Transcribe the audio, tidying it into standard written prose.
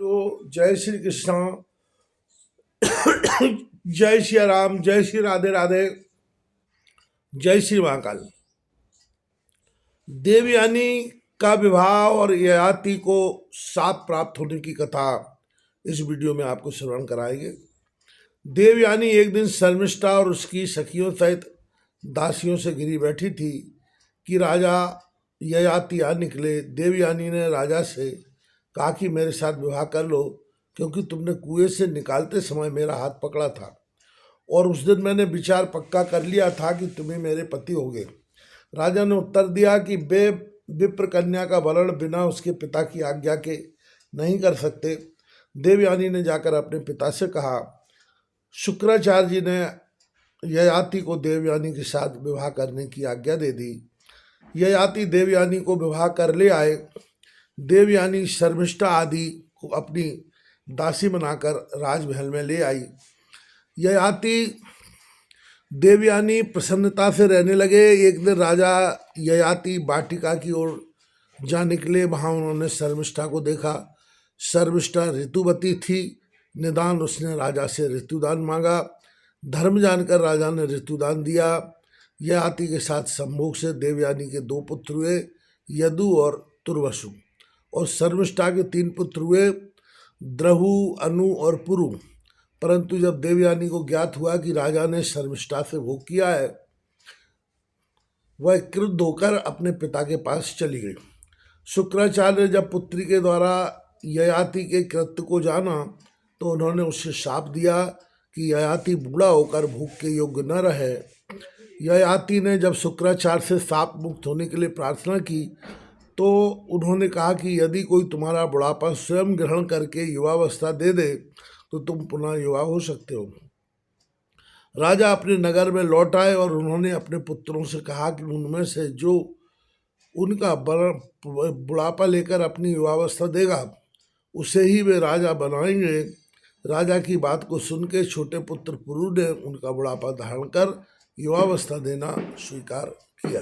तो जय श्री कृष्ण। जय श्री राम, जय श्री राधे राधे, जय श्री महाकाल। देवयानी का विवाह और ययाति को शाप प्राप्त होने की कथा इस वीडियो में आपको श्रवण कराएंगे। देवयानी एक दिन शर्मिष्ठा और उसकी सखियों सहित दासियों से घिरी बैठी थी कि राजा ययाति आ निकले। देवयानी ने राजा से कहा कि मेरे साथ विवाह कर लो, क्योंकि तुमने कुएं से निकालते समय मेरा हाथ पकड़ा था और उस दिन मैंने विचार पक्का कर लिया था कि तुम्हें मेरे पति होगे। राजा ने उत्तर दिया कि वे विप्र कन्या का वरण बिना उसके पिता की आज्ञा के नहीं कर सकते। देवयानी ने जाकर अपने पिता से कहा। शुक्राचार्य जी ने ययाति को देवयानी के साथ विवाह करने की आज्ञा दे दी। ययाति देवयानी को विवाह कर ले आए। देवयानी शर्मिष्ठा आदि को अपनी दासी बनाकर राजमहल में ले आई। ययाति देवयानी प्रसन्नता से रहने लगे। एक दिन राजा ययाति वाटिका की ओर जा निकले। वहाँ उन्होंने शर्मिष्ठा को देखा। शर्मिष्ठा ऋतुवती थी। निदान उसने राजा से ऋतुदान मांगा। धर्म जानकर राजा ने ऋतुदान दिया। ययाति के साथ संभोग से देवयानी के 2 पुत्र हुए, यदु और तुर्वसु, और शर्मिष्ठा के 3 पुत्र हुए, द्रहु, अनु और पुरु। परंतु जब देवयानी को ज्ञात हुआ कि राजा ने शर्मिष्ठा से भोग किया है, वह क्रुद्ध होकर अपने पिता के पास चली गई। शुक्राचार्य ने जब पुत्री के द्वारा ययाति के कृत्य को जाना तो उन्होंने उससे शाप दिया कि ययाति बूढ़ा होकर भोग के योग्य न रहे। ययाति ने जब शुक्राचार्य से शाप मुक्त होने के लिए प्रार्थना की तो उन्होंने कहा कि यदि कोई तुम्हारा बुढ़ापा स्वयं ग्रहण करके युवावस्था दे दे तो तुम पुनः युवा हो सकते हो। राजा अपने नगर में लौट आए और उन्होंने अपने पुत्रों से कहा कि उनमें से जो उनका बुढ़ापा लेकर अपनी युवावस्था देगा उसे ही वे राजा बनाएंगे। राजा की बात को सुन के छोटे पुत्र पुरु ने उनका बुढ़ापा धारण कर युवावस्था देना स्वीकार किया।